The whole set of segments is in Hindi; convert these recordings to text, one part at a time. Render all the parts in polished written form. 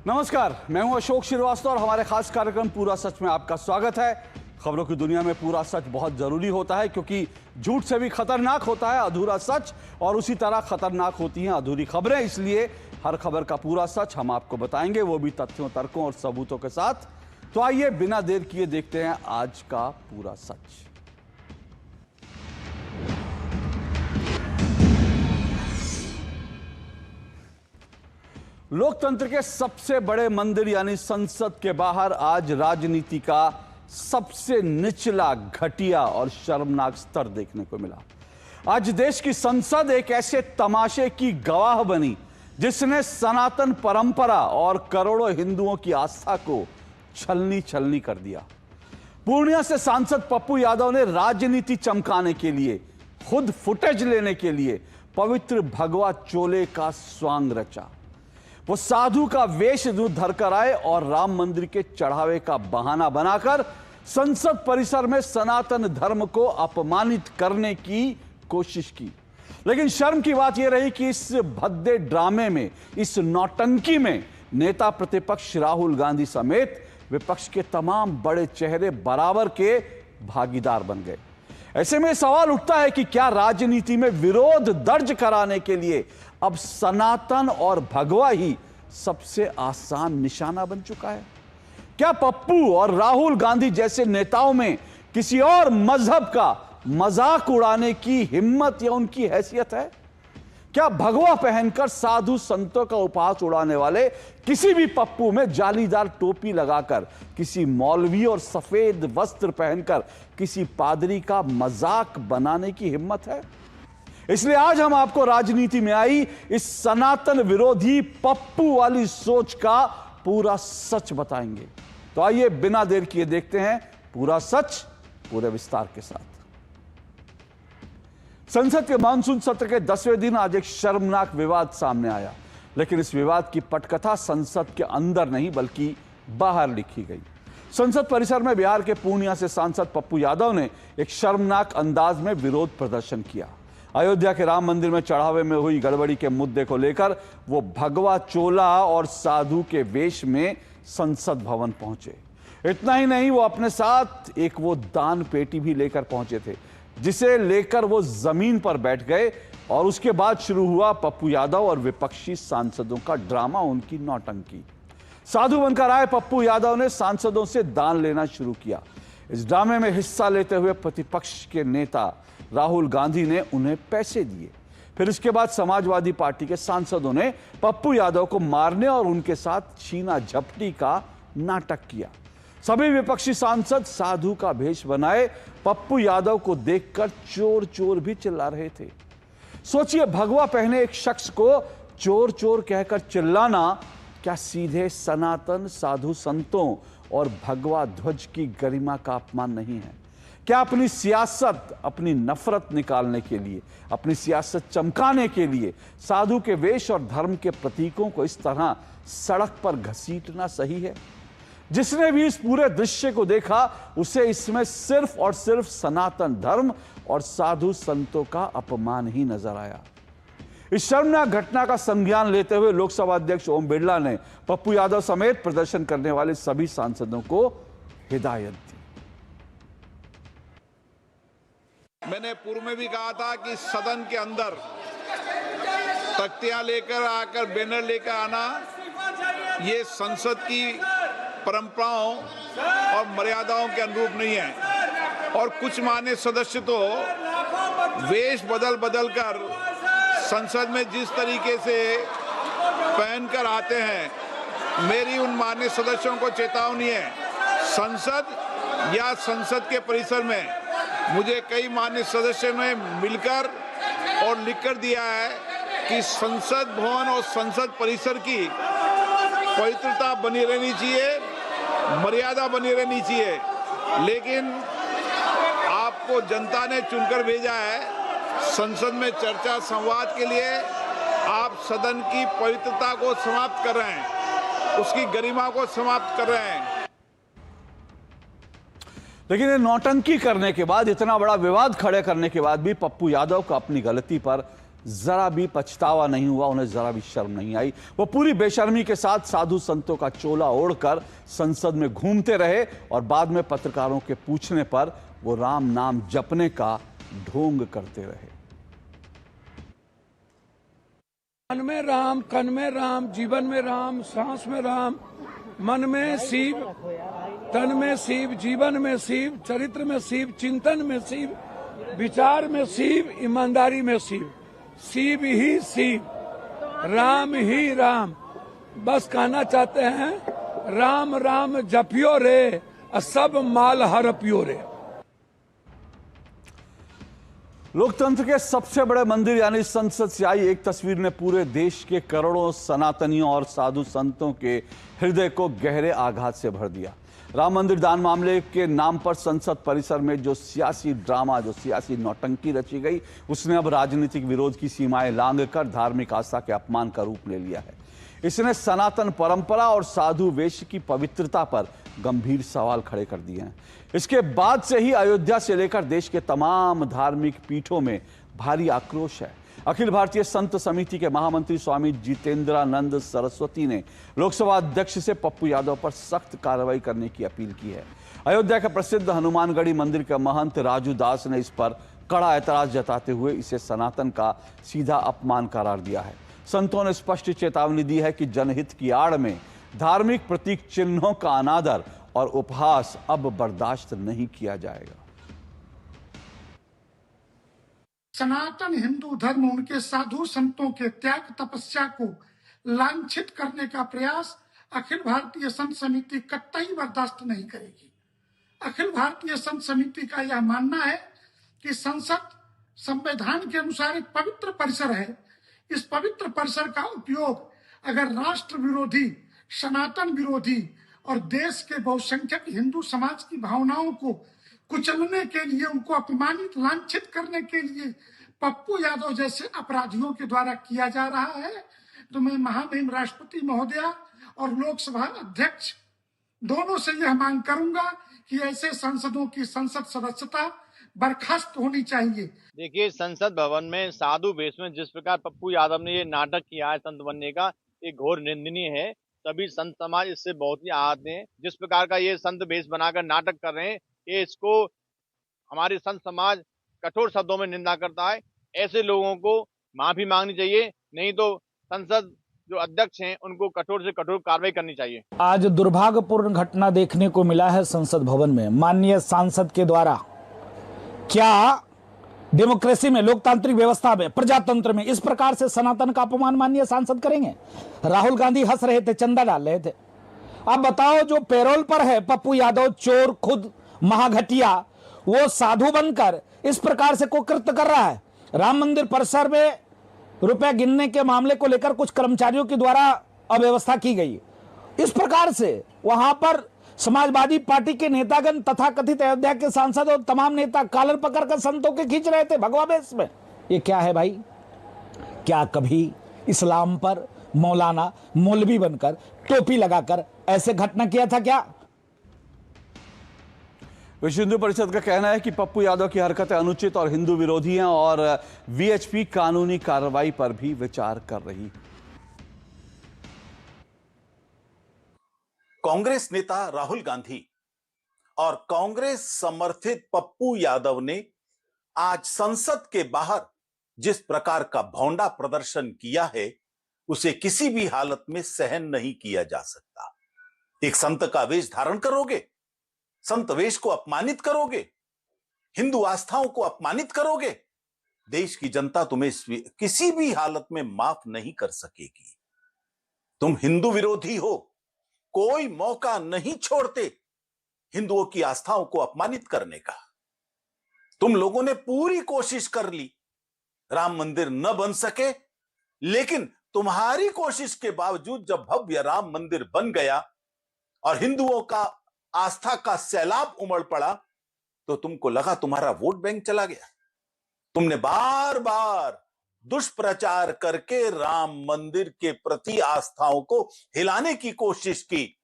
नमस्कार, मैं हूं अशोक श्रीवास्तव और हमारे खास कार्यक्रम पूरा सच में आपका स्वागत है। खबरों की दुनिया में पूरा सच बहुत जरूरी होता है क्योंकि झूठ से भी खतरनाक होता है अधूरा सच, और उसी तरह खतरनाक होती हैं अधूरी खबरें। इसलिए हर खबर का पूरा सच हम आपको बताएंगे, वो भी तथ्यों, तर्कों और सबूतों के साथ। तो आइए बिना देर किए देखते हैं आज का पूरा सच। लोकतंत्र के सबसे बड़े मंदिर यानी संसद के बाहर आज राजनीति का सबसे निचला, घटिया और शर्मनाक स्तर देखने को मिला। आज देश की संसद एक ऐसे तमाशे की गवाह बनी जिसने सनातन परंपरा और करोड़ों हिंदुओं की आस्था को छलनी छलनी कर दिया। पूर्णिया से सांसद पप्पू यादव ने राजनीति चमकाने के लिए, खुद फुटेज लेने के लिए पवित्र भगवा चोले का स्वांग रचा। वो साधु का वेश धरकर आए और राम मंदिर के चढ़ावे का बहाना बनाकर संसद परिसर में सनातन धर्म को अपमानित करने की कोशिश की। लेकिन शर्म की बात यह रही कि इस भद्दे ड्रामे में, इस नौटंकी में नेता प्रतिपक्ष राहुल गांधी समेत विपक्ष के तमाम बड़े चेहरे बराबर के भागीदार बन गए। ऐसे में सवाल उठता है कि क्या राजनीति में विरोध दर्ज कराने के लिए अब सनातन और भगवा ही सबसे आसान निशाना बन चुका है? क्या पप्पू और राहुल गांधी जैसे नेताओं में किसी और मजहब का मजाक उड़ाने की हिम्मत या उनकी हैसियत है? क्या भगवा पहनकर साधु संतों का उपहास उड़ाने वाले किसी भी पप्पू में जालीदार टोपी लगाकर, किसी मौलवी और सफेद वस्त्र पहनकर किसी पादरी का मजाक बनाने की हिम्मत है? इसलिए आज हम आपको राजनीति में आई इस सनातन विरोधी पप्पू वाली सोच का पूरा सच बताएंगे। तो आइए बिना देर किए देखते हैं पूरा सच पूरे विस्तार के साथ। संसद के मानसून सत्र के 10वें दिन आज एक शर्मनाक विवाद सामने आया, लेकिन इस विवाद की पटकथा संसद के अंदर नहीं बल्कि बाहर लिखी गई। संसद परिसर में बिहार के पूर्णिया से सांसद पप्पू यादव ने एक शर्मनाक अंदाज में विरोध प्रदर्शन किया। अयोध्या के राम मंदिर में चढ़ावे में हुई गड़बड़ी के मुद्दे को लेकर वो भगवा चोला और साधु के वेश में संसद भवन पहुंचे। इतना ही नहीं, वो अपने साथ एक वो दान पेटी भी लेकर पहुंचे थे, जिसे लेकर वो जमीन पर बैठ गए और उसके बाद शुरू हुआ पप्पू यादव और विपक्षी सांसदों का ड्रामा, उनकी नौटंकी। साधु बनकर आए पप्पू यादव ने सांसदों से दान लेना शुरू किया। इस ड्रामे में हिस्सा लेते हुए प्रतिपक्ष के नेता राहुल गांधी ने उन्हें पैसे दिए। फिर इसके बाद समाजवादी पार्टी के सांसदों ने पप्पू यादव को मारने और उनके साथ छीना झपटी का नाटक किया। सभी विपक्षी सांसद साधु का भेष बनाए पप्पू यादव को देखकर चोर चोर भी चिल्ला रहे थे। सोचिए, भगवा पहने एक शख्स को चोर चोर कहकर चिल्लाना क्या सीधे सनातन साधु संतों और भगवा ध्वज की गरिमा का अपमान नहीं है? क्या अपनी सियासत, अपनी नफरत निकालने के लिए, अपनी सियासत चमकाने के लिए साधु के वेश और धर्म के प्रतीकों को इस तरह सड़क पर घसीटना सही है? जिसने भी इस पूरे दृश्य को देखा उसे इसमें सिर्फ और सिर्फ सनातन धर्म और साधु संतों का अपमान ही नजर आया। इस शर्मनाक घटना का संज्ञान लेते हुए लोकसभा अध्यक्ष ओम बिरला ने पप्पू यादव समेत प्रदर्शन करने वाले सभी सांसदों को हिदायत दी। मैंने पूर्व में भी कहा था कि सदन के अंदर तख्तियां लेकर आकर, बैनर लेकर आना, ये संसद की परंपराओं और मर्यादाओं के अनुरूप नहीं है। और कुछ मान्य सदस्य तो वेश बदल बदल कर संसद में जिस तरीके से पहनकर आते हैं, मेरी उन मान्य सदस्यों को चेतावनी है। संसद या संसद के परिसर में मुझे कई मान्य सदस्यों ने मिलकर और लिखकर दिया है कि संसद भवन और संसद परिसर की पवित्रता बनी रहनी चाहिए, मर्यादा बनी रहनी चाहिए। लेकिन आपको जनता ने चुनकर भेजा है संसद में चर्चा संवाद के लिए। आप सदन की पवित्रता को समाप्त कर रहे हैं, उसकी गरिमा को समाप्त कर रहे हैं। लेकिन ये नौटंकी करने के बाद, इतना बड़ा विवाद खड़े करने के बाद भी पप्पू यादव को अपनी गलती पर जरा भी पछतावा नहीं हुआ, उन्हें जरा भी शर्म नहीं आई। वो पूरी बेशर्मी के साथ साधु संतों का चोला ओढ़कर संसद में घूमते रहे और बाद में पत्रकारों के पूछने पर वो राम नाम जपने का ढोंग करते रहे। मन में राम, कन में राम, जीवन में राम, सांस में राम, मन में शिव, तन में शिव, जीवन में शिव, चरित्र में शिव, चिंतन में शिव, विचार में शिव, ईमानदारी में शिव, शिव ही शिव, राम ही राम। बस कहना चाहते हैं राम राम जपियो रे, सब माल हरपियो रे। लोकतंत्र के सबसे बड़े मंदिर यानी संसद से आई एक तस्वीर ने पूरे देश के करोड़ों सनातनियों और साधु संतों के हृदय को गहरे आघात से भर दिया। राम मंदिर दान मामले के नाम पर संसद परिसर में जो सियासी ड्रामा, जो सियासी नौटंकी रची गई, उसने अब राजनीतिक विरोध की सीमाएं लांघकर धार्मिक आस्था के अपमान का रूप ले लिया है। इसने सनातन परंपरा और साधु वेश की पवित्रता पर गंभीर सवाल खड़े कर दिए हैं। इसके बाद से ही अयोध्या से लेकर देश के तमाम धार्मिक पीठों में भारी आक्रोश है। अखिल भारतीय संत समिति के महामंत्री स्वामी जितेंद्रानंद सरस्वती ने लोकसभा अध्यक्ष से पप्पू यादव पर सख्त कार्रवाई करने की अपील की है। अयोध्या के प्रसिद्ध हनुमानगढ़ी मंदिर के महंत राजू दास ने इस पर कड़ा ऐतराज जताते हुए इसे सनातन का सीधा अपमान करार दिया है। संतों ने स्पष्ट चेतावनी दी है कि जनहित की आड़ में धार्मिक प्रतीक चिन्हों का अनादर और उपहास अब बर्दाश्त नहीं किया जाएगा। सनातन हिंदू धर्म, उनके साधु संतों के त्याग तपस्या को लांछित करने का प्रयास अखिल भारतीय संत समिति कतई बर्दाश्त नहीं करेगी। अखिल भारतीय संत समिति का यह मानना है कि संसद संविधान के अनुसार एक पवित्र परिसर है। इस पवित्र परिसर का उपयोग अगर राष्ट्र विरोधी, सनातन विरोधी और देश के बहुसंख्यक हिंदू समाज की भावनाओं को कुचलने के लिए, उनको अपमानित, लांछित करने के लिए पप्पू यादव जैसे अपराधियों के द्वारा किया जा रहा है, तो मैं महामहिम राष्ट्रपति महोदया और लोकसभा अध्यक्ष दोनों से यह मांग करूंगा कि ऐसे सांसदों की संसद सदस्यता बर्खास्त होनी चाहिए। देखिए, संसद भवन में साधु वेश में जिस प्रकार पप्पू यादव ने ये नाटक किया है संत बनने का, ये घोर निंदनीय है। सभी संत समाज इससे बहुत ही आहत हैं। जिस प्रकार का ये संत वेश बनाकर नाटक कर रहे हैं, ये इसको हमारे संत समाज कठोर शब्दों में निंदा करता है। ऐसे लोगों को माफी मांगनी चाहिए, नहीं तो संसद जो अध्यक्ष हैं उनको कठोर से कठोर कार्रवाई करनी चाहिए। आज दुर्भाग्यपूर्ण घटना देखने को मिला है संसद भवन में। माननीय सांसद के द्वारा क्या डेमोक्रेसी में, लोकतांत्रिक व्यवस्था में, प्रजातंत्र में इस प्रकार से सनातन का अपमान माननीय सांसद करेंगे? राहुल गांधी हंस रहे थे, चंदा डाल रहे थे। अब बताओ, जो पैरोल पर है पप्पू यादव, चोर, खुद महाघटिया, वो साधु बनकर इस प्रकार से कुकृत्य कर रहा है। राम मंदिर परिसर में रुपए गिनने के मामले को लेकर कुछ कर्मचारियों के द्वारा अव्यवस्था की गई। इस प्रकार से वहां पर समाजवादी पार्टी के नेतागण तथा कथित अयोध्या के सांसद और तमाम नेता कॉलर पकड़कर संतों के खींच रहे थे भगवा वेश में। ये क्या है भाई? क्या कभी इस्लाम पर मौलाना, मौलवी बनकर, टोपी लगाकर ऐसे घटना किया था क्या? विश्व हिंदू परिषद का कहना है कि पप्पू यादव की हरकतें अनुचित और हिंदू विरोधी हैं और वीएचपी कानूनी कार्रवाई पर भी विचार कर रही। कांग्रेस नेता राहुल गांधी और कांग्रेस समर्थित पप्पू यादव ने आज संसद के बाहर जिस प्रकार का भौंडा प्रदर्शन किया है, उसे किसी भी हालत में सहन नहीं किया जा सकता। एक संत का वेश धारण करोगे, संत वेश को अपमानित करोगे, हिंदू आस्थाओं को अपमानित करोगे, देश की जनता तुम्हें किसी भी हालत में माफ नहीं कर सकेगी। तुम हिंदू विरोधी हो, कोई मौका नहीं छोड़ते हिंदुओं की आस्थाओं को अपमानित करने का। तुम लोगों ने पूरी कोशिश कर ली, राम मंदिर न बन सके, लेकिन तुम्हारी कोशिश के बावजूद जब भव्य राम मंदिर बन गया और हिंदुओं का आस्था का सैलाब उमड़ पड़ा, तो तुमको लगा तुम्हारा वोट बैंक चला गया। तुमने बार बार दुष्प्रचार करके राम मंदिर के प्रति आस्थाओं को हिलाने की कोशिश की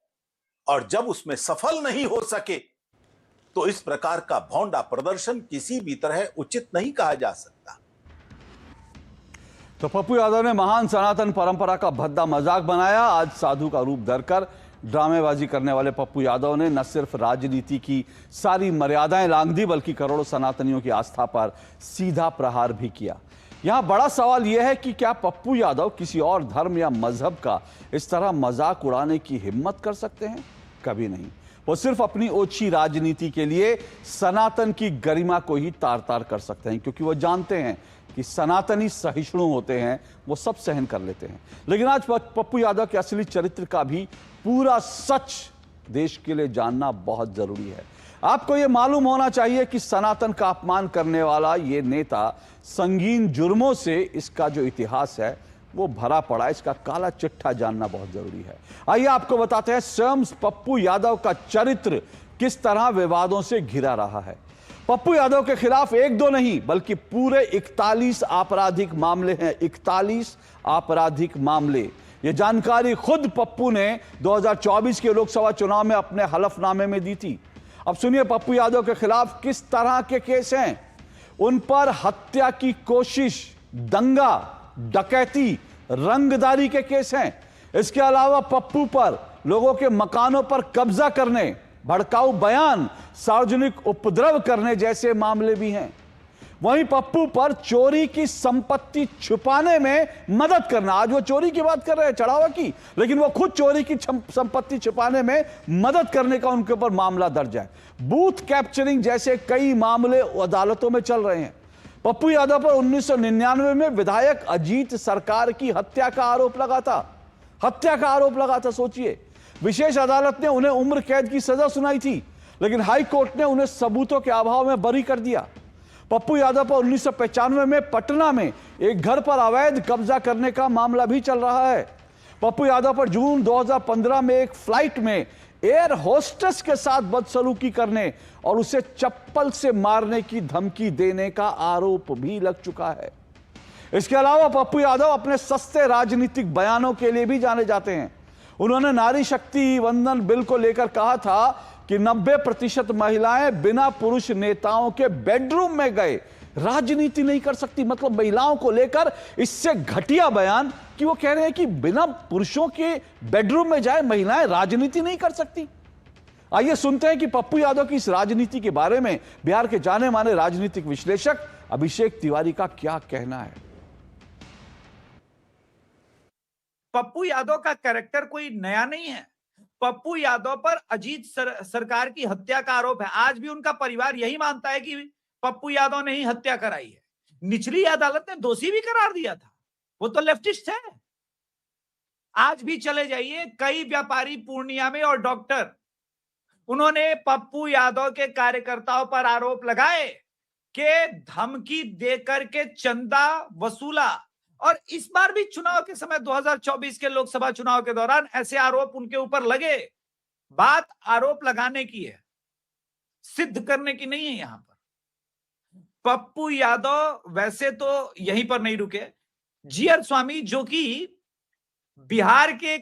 और जब उसमें सफल नहीं हो सके तो इस प्रकार का भौंडा प्रदर्शन किसी भी तरह उचित नहीं कहा जा सकता। तो पप्पू यादव ने महान सनातन परंपरा का भद्दा मजाक बनाया। आज साधु का रूप धरकर ड्रामेबाजी करने वाले पप्पू यादव ने न सिर्फ राजनीति की सारी मर्यादाएं लांघ दी, बल्कि करोड़ों सनातनियों की आस्था पर सीधा प्रहार भी किया। यहां बड़ा सवाल यह है कि क्या पप्पू यादव किसी और धर्म या मजहब का इस तरह मजाक उड़ाने की हिम्मत कर सकते हैं? कभी नहीं। वो सिर्फ अपनी ओछी राजनीति के लिए सनातन की गरिमा को ही तार तार कर सकते हैं, क्योंकि वो जानते हैं कि सनातनी सहिष्णु होते हैं, वो सब सहन कर लेते हैं। लेकिन आज पप्पू यादव के असली चरित्र का भी पूरा सच देश के लिए जानना बहुत जरूरी है। आपको यह मालूम होना चाहिए कि सनातन का अपमान करने वाला ये नेता संगीन जुर्मों से इसका जो इतिहास है वो भरा पड़ा है। इसका काला चिट्ठा जानना बहुत जरूरी है। आइए आपको बताते हैं स्वयं पप्पू यादव का चरित्र किस तरह विवादों से घिरा रहा है। पप्पू यादव के खिलाफ एक दो नहीं बल्कि पूरे 41 आपराधिक मामले हैं। 41 आपराधिक मामले। यह जानकारी खुद पप्पू ने 2024 के लोकसभा चुनाव में अपने हलफनामे में दी थी। अब सुनिए पप्पू यादव के खिलाफ किस तरह के केस हैं। उन पर हत्या की कोशिश, दंगा, डकैती, रंगदारी के केस हैं। इसके अलावा पप्पू पर लोगों के मकानों पर कब्जा करने, भड़काऊ बयान, सार्वजनिक उपद्रव करने जैसे मामले भी हैं। वहीं पप्पू पर चोरी की संपत्ति छुपाने में मदद करना, आज वो चोरी की बात कर रहे हैं, चढ़ावा की, लेकिन वो खुद चोरी की संपत्ति छुपाने में मदद करने का उनके ऊपर मामला दर्ज है। बूथ कैप्चरिंग जैसे कई मामले अदालतों में चल रहे हैं। पप्पू यादव पर 1999 में विधायक अजीत सरकार की हत्या का आरोप लगा था। हत्या का आरोप लगा था, सोचिए। विशेष अदालत ने उन्हें उम्र कैद की सजा सुनाई थी, लेकिन हाई कोर्ट ने उन्हें सबूतों के अभाव में बरी कर दिया। पप्पू यादव पर 1995 में पटना में एक घर पर अवैध कब्जा करने का मामला भी चल रहा है। पप्पू यादव पर जून 2015 में एक फ्लाइट में एयर होस्टेस के साथ बदसलूकी करने और उसे चप्पल से मारने की धमकी देने का आरोप भी लग चुका है। इसके अलावा पप्पू यादव अपने सस्ते राजनीतिक बयानों के लिए भी जाने जाते हैं। उन्होंने नारी शक्ति वंदन बिल को लेकर कहा था कि 90% महिलाएं बिना पुरुष नेताओं के बेडरूम में गए राजनीति नहीं कर सकती। मतलब महिलाओं को लेकर इससे घटिया बयान कि वो कह रहे हैं कि बिना पुरुषों के बेडरूम में जाए महिलाएं राजनीति नहीं कर सकती। आइए सुनते हैं कि पप्पू यादव की इस राजनीति के बारे में बिहार के जाने माने राजनीतिक विश्लेषक अभिषेक तिवारी का क्या कहना है। पप्पू यादव का कैरेक्टर कोई नया नहीं है। पप्पू यादव पर अजीत सरकार की हत्या का आरोप है। आज भी उनका परिवार यही मानता है कि पप्पू यादव ने ही हत्या कराई है। निचली अदालत ने दोषी भी करार दिया था। वो तो लेफ्टिस्ट है। आज भी चले जाइए, कई व्यापारी पूर्णिया में और डॉक्टर, उन्होंने पप्पू यादव के कार्यकर्ताओं पर आरोप लगाए कि धमकी देकर के चंदा वसूला। और इस बार भी चुनाव के समय 2024 के लोकसभा चुनाव के दौरान ऐसे आरोप उनके ऊपर लगे। बात आरोप लगाने की है, सिद्ध करने की नहीं है। यहां पर पप्पू यादव वैसे तो यहीं पर नहीं रुके। जीआर स्वामी, जो कि बिहार के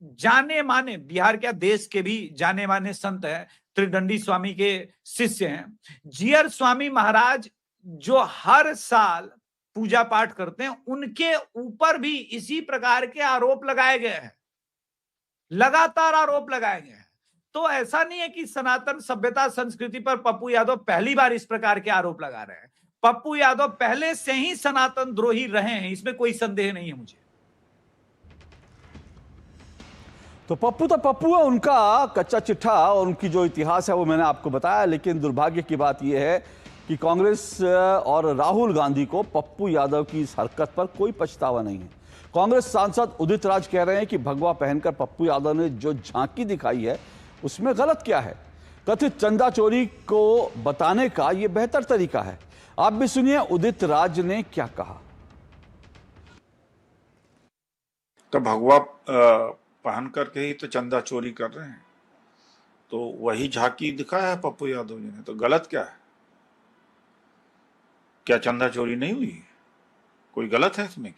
जाने माने, बिहार क्या देश के भी जाने माने संत हैं, त्रिदंडी स्वामी के शिष्य हैं। जीआर स्वामी महाराज जो हर साल पूजा पाठ करते हैं, उनके ऊपर भी इसी प्रकार के आरोप लगाए गए हैं। लगातार आरोप लगाए गए हैं। तो ऐसा नहीं है कि सनातन सभ्यता संस्कृति पर पप्पू यादव पहली बार इस प्रकार के आरोप लगा रहे हैं। पप्पू यादव पहले से ही सनातन द्रोही रहे हैं, इसमें कोई संदेह नहीं है मुझे। तो पप्पू है, उनका कच्चा चिट्ठा और उनकी जो इतिहास है वो मैंने आपको बताया। लेकिन दुर्भाग्य की बात यह है कि कांग्रेस और राहुल गांधी को पप्पू यादव की इस हरकत पर कोई पछतावा नहीं है। कांग्रेस सांसद उदित राज कह रहे हैं कि भगवा पहनकर पप्पू यादव ने जो झांकी दिखाई है उसमें गलत क्या है। कथित चंदा चोरी को बताने का यह बेहतर तरीका है। आप भी सुनिए उदित राज ने क्या कहा। तो भगवा पहन करके ही तो चंदा चोरी कर रहे हैं, तो वही झांकी दिखाया है पप्पू यादव जी ने, तो गलत क्या है? क्या चंदा चोरी नहीं हुई? कोई गलत है इसमें?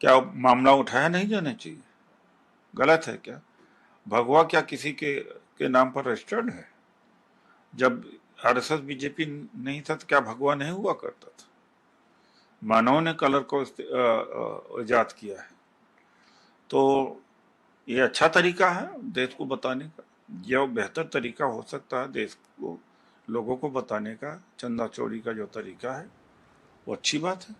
क्या मामला उठाया नहीं जाना चाहिए? गलत है क्या? भगवा क्या किसी के नाम पर रजिस्टर्ड है? जब आरएसएस बीजेपी नहीं था तो क्या भगवा नहीं हुआ करता था? मानव ने कलर को इजाद किया है। तो ये अच्छा तरीका है देश को बताने का, यह बेहतर तरीका हो सकता है देश को, लोगों को बताने का। चंदा चोरी का जो तरीका है वो अच्छी बात है।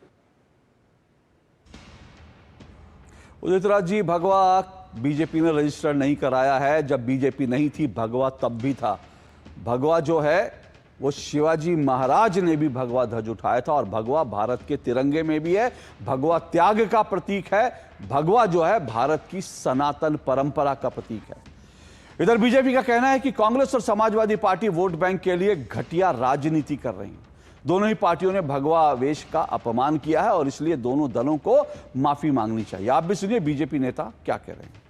उदित राज जी, भगवा बीजेपी ने रजिस्टर नहीं कराया है। जब बीजेपी नहीं थी भगवा तब भी था। भगवा जो है वो शिवाजी महाराज ने भी भगवा ध्वज उठाया था और भगवा भारत के तिरंगे में भी है। भगवा त्याग का प्रतीक है। भगवा जो है भारत की सनातन परंपरा का प्रतीक है। इधर बीजेपी का कहना है कि कांग्रेस और समाजवादी पार्टी वोट बैंक के लिए घटिया राजनीति कर रही हैं। दोनों ही पार्टियों ने भगवा वेश का अपमान किया है और इसलिए दोनों दलों को माफी मांगनी चाहिए। आप भी सुनिए बीजेपी नेता क्या कह रहे हैं।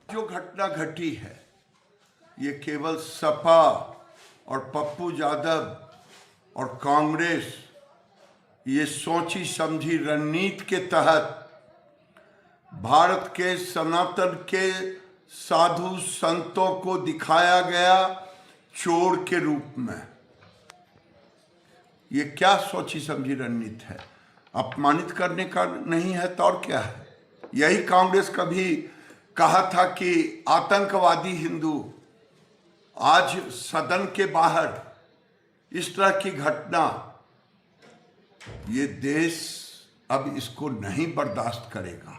जो घटना घटी है ये केवल सपा और पप्पू यादव और कांग्रेस ये सोची समझी रणनीति के तहत भारत के सनातन के साधु संतों को दिखाया गया चोर के रूप में। ये क्या सोची समझी रणनीति है? अपमानित करने का नहीं है तो और क्या है? यही कांग्रेस कभी कहा था कि आतंकवादी हिंदू। आज सदन के बाहर इस तरह की घटना, ये देश अब इसको नहीं बर्दाश्त करेगा।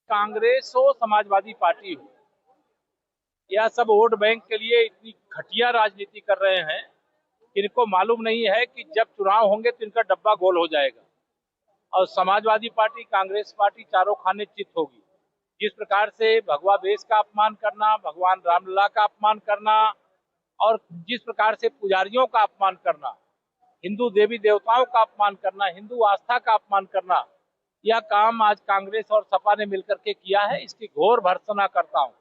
कांग्रेस हो, समाजवादी पार्टी हो, यह सब वोट बैंक के लिए इतनी घटिया राजनीति कर रहे हैं कि इनको मालूम नहीं है कि जब चुनाव होंगे तो इनका डब्बा गोल हो जाएगा और समाजवादी पार्टी, कांग्रेस पार्टी चारों खाने चित होगी। जिस प्रकार से भगवा वेश का अपमान करना, भगवान रामलला का अपमान करना और जिस प्रकार से पुजारियों का अपमान करना, हिंदू देवी देवताओं का अपमान करना, हिंदू आस्था का अपमान करना, यह काम आज कांग्रेस और सपा ने मिलकर के किया है। इसकी घोर भर्त्सना करता हूं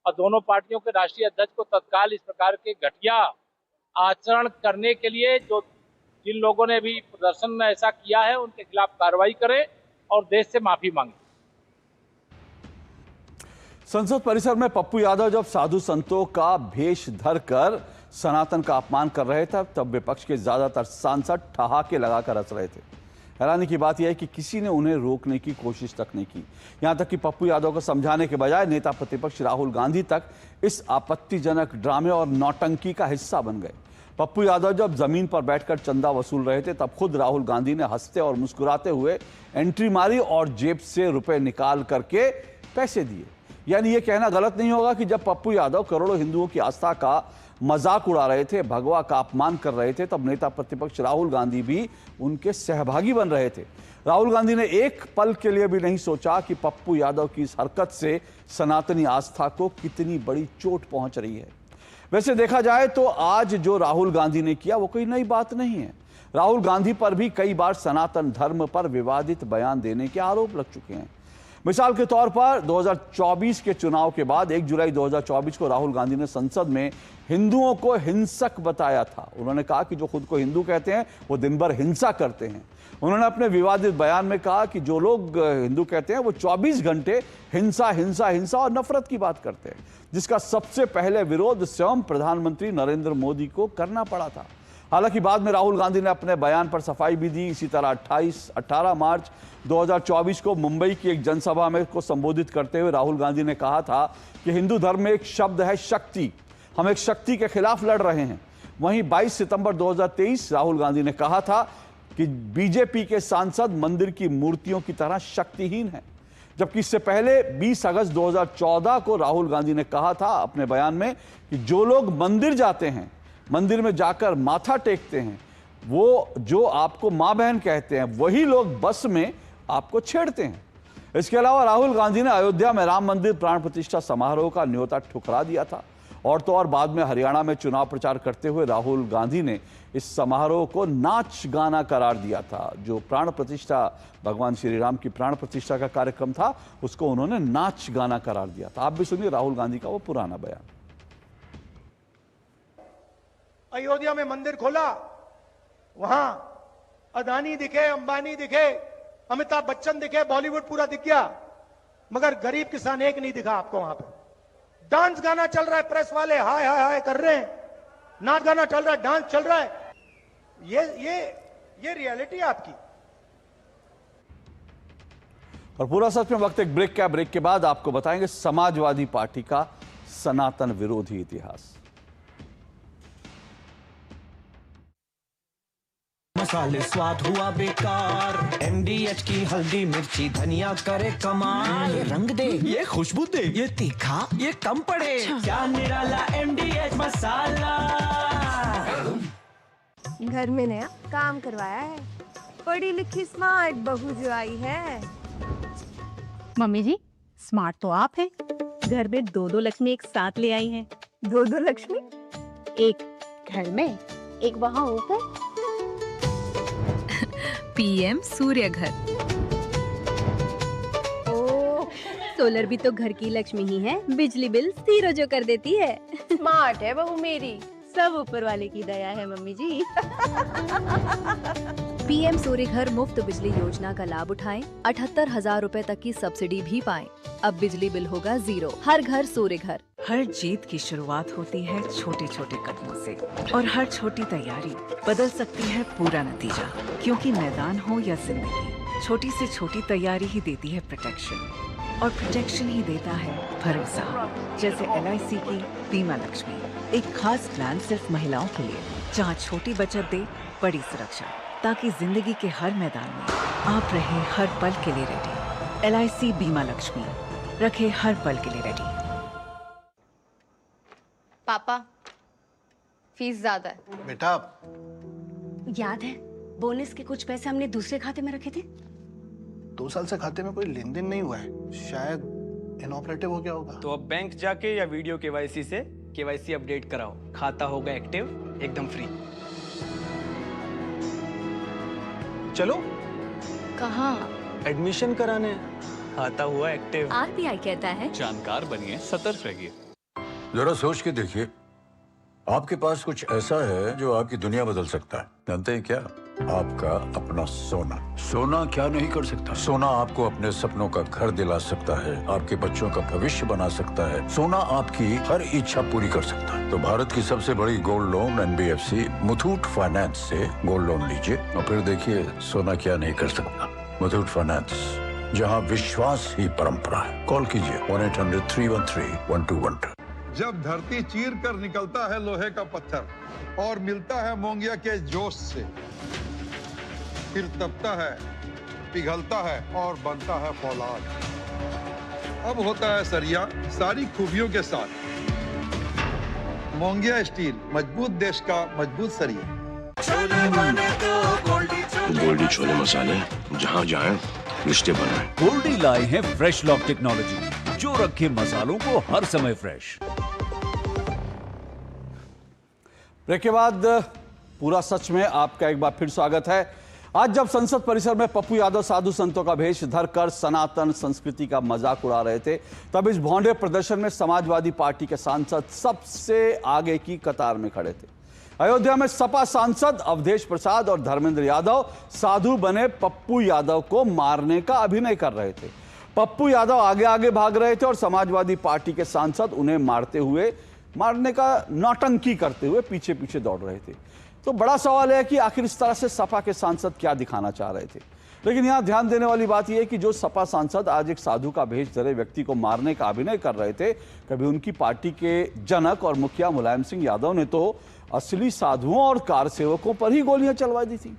और दोनों पार्टियों के राष्ट्रीय अध्यक्ष को तत्काल इस प्रकार के घटिया आचरण करने के लिए जो जिन लोगों ने भी प्रदर्शन में ऐसा किया है उनके खिलाफ कार्रवाई करें और देश से माफी मांगे। संसद परिसर में पप्पू यादव जब साधु संतों का भेष धरकर सनातन का अपमान कर रहे थे तब विपक्ष के ज्यादातर सांसद ठहाके लगाकर हंस रहे थे। हैरानी की बात यह है कि किसी ने उन्हें रोकने की कोशिश तक नहीं की। यहां तक कि पप्पू यादव को समझाने के बजाय नेता प्रतिपक्ष राहुल गांधी तक इस आपत्तिजनक ड्रामे और नौटंकी का हिस्सा बन गए। पप्पू यादव जब जमीन पर बैठकर चंदा वसूल रहे थे तब खुद राहुल गांधी ने हंसते और मुस्कुराते हुए एंट्री मारी और जेब से रुपए निकाल करके पैसे दिए। यानी यह कहना गलत नहीं होगा कि जब पप्पू यादव करोड़ों हिंदुओं की आस्था का मजाक उड़ा रहे थे, भगवा का अपमान कर रहे थे, तब नेता प्रतिपक्ष राहुल गांधी भी उनके सहभागी बन रहे थे। राहुल गांधी ने एक पल के लिए भी नहीं सोचा कि पप्पू यादव की इस हरकत से सनातनी आस्था को कितनी बड़ी चोट पहुंच रही है। वैसे देखा जाए तो आज जो राहुल गांधी ने किया वो कोई नई बात नहीं है। राहुल गांधी पर भी कई बार सनातन धर्म पर विवादित बयान देने के आरोप लग चुके हैं। मिसाल के तौर पर 2024 के चुनाव के बाद 1 जुलाई 2024 को राहुल गांधी ने संसद में हिंदुओं को हिंसक बताया था। उन्होंने कहा कि जो खुद को हिंदू कहते हैं वो दिन भर हिंसा करते हैं। उन्होंने अपने विवादित बयान में कहा कि जो लोग हिंदू कहते हैं वो 24 घंटे हिंसा हिंसा हिंसा और नफरत की बात करते हैं, जिसका सबसे पहले विरोध स्वयं प्रधानमंत्री नरेंद्र मोदी को करना पड़ा था। हालांकि बाद में राहुल गांधी ने अपने बयान पर सफाई भी दी। इसी तरह 18 मार्च 2024 को मुंबई की एक जनसभा में को संबोधित करते हुए राहुल गांधी ने कहा था कि हिंदू धर्म में एक शब्द है शक्ति, हम एक शक्ति के खिलाफ लड़ रहे हैं। वहीं 22 सितंबर 2023 राहुल गांधी ने कहा था कि बीजेपी के सांसद मंदिर की मूर्तियों की तरह शक्तिहीन हैं। जबकि इससे पहले 20 अगस्त 2014 को राहुल गांधी ने कहा था अपने बयान में कि जो लोग मंदिर जाते हैं, मंदिर में जाकर माथा टेकते हैं, वो जो आपको मां बहन कहते हैं, वही लोग बस में आपको छेड़ते हैं। इसके अलावा राहुल गांधी ने अयोध्या में राम मंदिर प्राण प्रतिष्ठा समारोह का न्योता ठुकरा दिया था। और तो और बाद में हरियाणा में चुनाव प्रचार करते हुए राहुल गांधी ने इस समारोह को नाच गाना करार दिया था। जो प्राण प्रतिष्ठा, भगवान श्री राम की प्राण प्रतिष्ठा का कार्यक्रम था, उसको उन्होंने नाच गाना करार दिया था। आप भी सुनिए राहुल गांधी का वो पुराना बयान। अयोध्या में मंदिर खोला, वहां अदानी दिखे, अंबानी दिखे, अमिताभ बच्चन दिखे, बॉलीवुड पूरा दिख गया, मगर गरीब किसान एक नहीं दिखा आपको। वहां पे डांस गाना चल रहा है, प्रेस वाले हाय हाय हाय कर रहे हैं, नाच गाना चल रहा है, डांस चल रहा है। ये ये रियलिटी है आपकी। और पूरा सच में वक्त एक ब्रेक का। ब्रेक के बाद आपको बताएंगे समाजवादी पार्टी का सनातन विरोधी इतिहास। मसाले स्वाद हुआ बेकार, MDH की हल्दी मिर्ची धनिया करे कमाल। ये रंग दे, ये खुशबू दे, ये तीखा, ये कम पड़े। क्या निराला MDH मसाला। घर में नया काम करवाया है, पढ़ी लिखी स्मार्ट बहू जो आई है। मम्मी जी स्मार्ट तो आप हैं, घर में दो लक्ष्मी एक साथ ले आई हैं। दो लक्ष्मी, एक घर में एक वहाँ ऊपर। PM सूर्य घर। ओ, सोलर भी तो घर की लक्ष्मी ही है, बिजली बिल जीरो जो कर देती है। स्मार्ट है बहू मेरी, सब ऊपर वाले की दया है मम्मी जी। PM सूर्य घर मुफ्त बिजली योजना का लाभ उठाएं, 78,000 रुपए तक की सब्सिडी भी पाएं। अब बिजली बिल होगा जीरो। हर घर सूर्य घर। हर जीत की शुरुआत होती है छोटे छोटे कदमों से, और हर छोटी तैयारी बदल सकती है पूरा नतीजा। क्योंकि मैदान हो या जिंदगी, छोटी से छोटी तैयारी ही देती है प्रोटेक्शन, और प्रोटेक्शन ही देता है भरोसा। जैसे LIC की बीमा लक्ष्मी, एक खास प्लान सिर्फ महिलाओं के लिए, जहां छोटी बचत दे बड़ी सुरक्षा, ताकि जिंदगी के हर मैदान में आप रहे हर पल के लिए रेडी। LIC बीमा लक्ष्मी, रखे हर पल के लिए रेडी। पापा फीस ज्यादा है। बेटा याद है बोनस के कुछ पैसे हमने दूसरे खाते में रखे थे। 2 साल से खाते में कोई लेन देन नहीं हुआ है, शायद इनऑपरेटिव हो गया होगा। तो अब बैंक जाके या वीडियो KYC से KYC अपडेट कराओ, खाता होगा एक्टिव एकदम फ्री। चलो कहाँ? एडमिशन कराने, खाता हुआ एक्टिव। RBI कहता है जानकार बनिए, सतर्क रहिए। जरा सोच के देखिए, आपके पास कुछ ऐसा है जो आपकी दुनिया बदल सकता है। जानते हैं क्या? आपका अपना सोना। सोना क्या नहीं कर सकता? सोना आपको अपने सपनों का घर दिला सकता है, आपके बच्चों का भविष्य बना सकता है। सोना आपकी हर इच्छा पूरी कर सकता है। तो भारत की सबसे बड़ी gold loan NBFC Muthoot finance से गोल्ड लोन लीजिए, और फिर देखिए सोना क्या नहीं कर सकता। मुथूट फाइनेंस, जहाँ विश्वास ही परंपरा है। कॉल कीजिए 1-800-313-1212। जब धरती चीर कर निकलता है लोहे का पत्थर और मिलता है मोंगिया के जोश से, फिर तपता है, पिघलता है और बनता है फौलाद। अब होता है सरिया सारी खूबियों के साथ। मोंगिया स्टील, मजबूत देश का मजबूत सरिया। गोल्डी छोले मसाले, जहाँ जाए रिश्ते बनाए। गोल्डी लाए हैं फ्रेश लॉक टेक्नोलॉजी, जो रखे मसालों को हर समय फ्रेश। ब्रेक के बाद पूरा सच में आपका एक बार फिर स्वागत है। आज जब संसद परिसर में पप्पू यादव साधु संतों का भेष धरकर सनातन संस्कृति का मजाक उड़ा रहे थे, तब इस भौंडे प्रदर्शन में समाजवादी पार्टी के सांसद सबसे आगे की कतार में खड़े थे। अयोध्या में सपा सांसद अवधेश प्रसाद और धर्मेंद्र यादव साधु बने पप्पू यादव को मारने का अभिनय कर रहे थे। पप्पू यादव आगे आगे भाग रहे थे और समाजवादी पार्टी के सांसद उन्हें मारने का नौटंकी करते हुए पीछे पीछे दौड़ रहे थे। तो बड़ा सवाल है कि आखिर इस तरह से सपा के सांसद क्या दिखाना चाह रहे थे। लेकिन यहां ध्यान देने वाली बात यह है कि जो सपा सांसद आज एक साधु का भेष धरे व्यक्ति को मारने का अभिनय कर रहे थे, कभी उनकी पार्टी के जनक और मुखिया मुलायम सिंह यादव ने तो असली साधुओं और कार सेवकों पर ही गोलियां चलवा दी थी।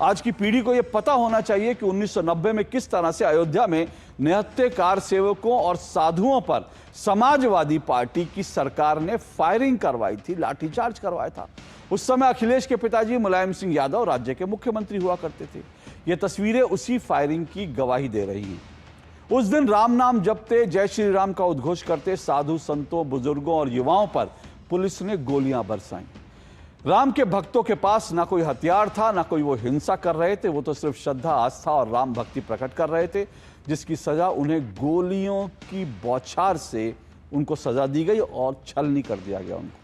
आज की पीढ़ी को यह पता होना चाहिए कि 1990 में किस तरह से अयोध्या में निहत्थे कार सेवकों और साधुओं पर समाजवादी पार्टी की सरकार ने फायरिंग करवाई थी, लाठीचार्ज करवाया था। उस समय अखिलेश के पिताजी मुलायम सिंह यादव राज्य के मुख्यमंत्री हुआ करते थे। ये तस्वीरें उसी फायरिंग की गवाही दे रही हैं। उस दिन राम नाम जपते, जय श्री राम का उद्घोष करते साधु संतों, बुजुर्गों और युवाओं पर पुलिस ने गोलियां बरसाई। राम के भक्तों के पास ना कोई हथियार था, ना कोई वो हिंसा कर रहे थे, वो तो सिर्फ श्रद्धा, आस्था और राम भक्ति प्रकट कर रहे थे, जिसकी सजा उन्हें गोलियों की बौछार से उनको सजा दी गई और छलनी कर दिया गया उनको।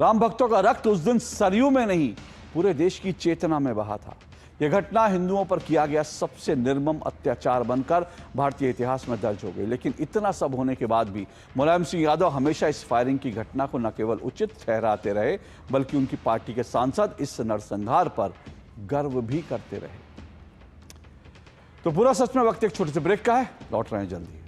राम भक्तों का रक्त उस दिन सरयू में नहीं, पूरे देश की चेतना में बहा था। यह घटना हिंदुओं पर किया गया सबसे निर्मम अत्याचार बनकर भारतीय इतिहास में दर्ज हो गई। लेकिन इतना सब होने के बाद भी मुलायम सिंह यादव हमेशा इस फायरिंग की घटना को न केवल उचित ठहराते रहे, बल्कि उनकी पार्टी के सांसद इस नरसंहार पर गर्व भी करते रहे। तो पूरा सच में वक्त एक छोटे से ब्रेक का है, लौट रहे हैं जल्दी।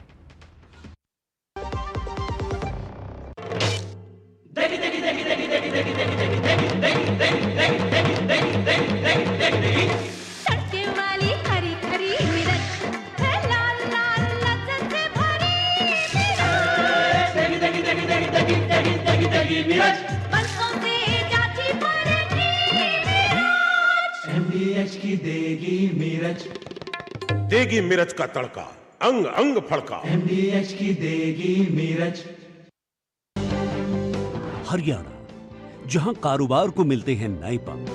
MDH की देगी मिर्च, देगी मिर्च का तड़का, अंग अंग फड़का। MDH की देगी मिर्च। हरियाणा, जहां कारोबार को मिलते हैं नए पंख।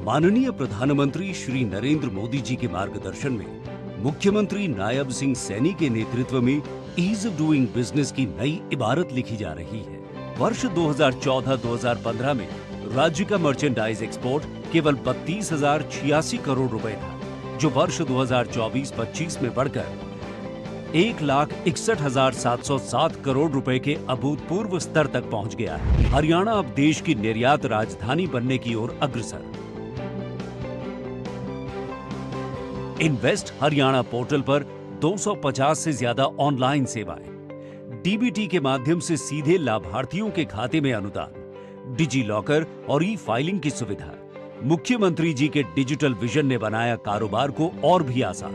माननीय प्रधानमंत्री श्री नरेंद्र मोदी जी के मार्गदर्शन में मुख्यमंत्री नायब सिंह सैनी के नेतृत्व में ईज ऑफ डूइंग बिजनेस की नई इबारत लिखी जा रही है। वर्ष 2014-2015 में राज्य का मर्चेंडाइज एक्सपोर्ट केवल 32,086 करोड़ रुपए था, जो वर्ष 2024-25 में बढ़कर 1,61,707 करोड़ रुपए के अभूतपूर्व स्तर तक पहुंच गया है। हरियाणा अब देश की निर्यात राजधानी बनने की ओर अग्रसर। इन्वेस्ट हरियाणा पोर्टल पर 250 से ज्यादा ऑनलाइन सेवाएं, डीबीटी के माध्यम से सीधे लाभार्थियों के खाते में अनुदान, डिजी लॉकर और ई फाइलिंग की सुविधा। मुख्यमंत्री जी के डिजिटल विजन ने बनाया कारोबार को और भी आसान।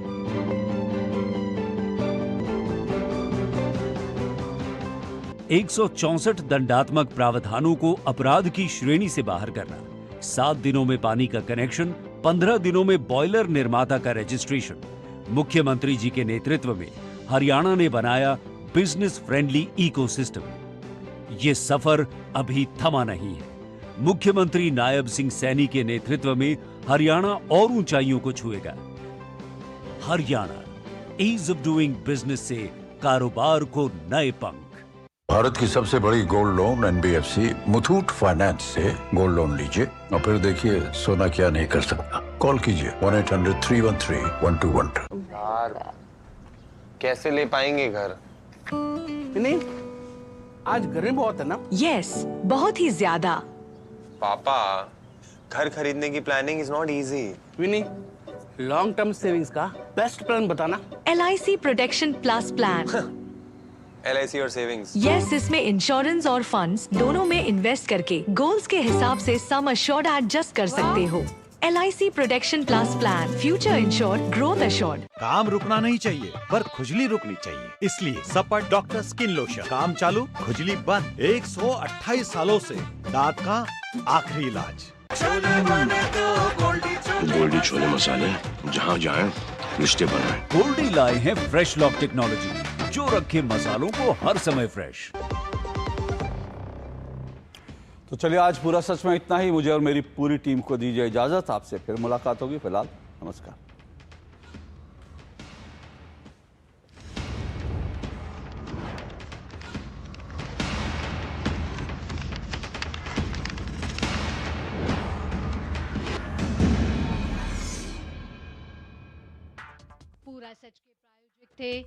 164 दंडात्मक प्रावधानों को अपराध की श्रेणी से बाहर करना, 7 दिनों में पानी का कनेक्शन, 15 दिनों में बॉयलर निर्माता का रजिस्ट्रेशन। मुख्यमंत्री जी के नेतृत्व में हरियाणा ने बनाया बिजनेस फ्रेंडली इकोसिस्टम। ये सफर अभी थमा नहीं है। मुख्यमंत्री नायब सिंह सैनी के नेतृत्व में हरियाणा और ऊंचाइयों को छुएगा। Haryana, ease of doing business से कारोबार को नए पंख। भारत की सबसे बड़ी gold loan NBFC Muthoot finance से गोल्ड लोन लीजिए और फिर देखिए सोना क्या नहीं कर सकता। कॉल कीजिए 1-800-313-1212। यार कैसे ले पाएंगे घर? नहीं, आज गर्मी बहुत है ना? यस, बहुत ही ज्यादा। पापा, घर खरीदने की planning is not easy. Vini, long term savings का बेस्ट प्लान बताना। LIC protection plus plan. LIC और सेविंग्स। यस, इसमें इंश्योरेंस और फंड्स दोनों में इन्वेस्ट करके गोल्स के हिसाब से सम अश्योर्ड एडजस्ट कर सकते हो। LIC protection plus plan, future insured, growth assured. काम रुकना नहीं चाहिए, पर खुजली रुकनी चाहिए। इसलिए सपट डॉक्टर स्किन लोशन, काम चालू खुजली बंद। 128 सालों से दांत का आखिरी इलाज। गोल्डी छोले मसाले, जहाँ जाए रिश्ते बनाए। गोल्डी लाए हैं फ्रेश लॉक टेक्नोलॉजी, जो रखे मसालों को हर समय फ्रेश। तो चलिए, आज पूरा सच में इतना ही। मुझे और मेरी पूरी टीम को दीजिए इजाजत। आपसे फिर मुलाकात होगी। फिलहाल नमस्कार। पूरा सच के प्रायोजक थे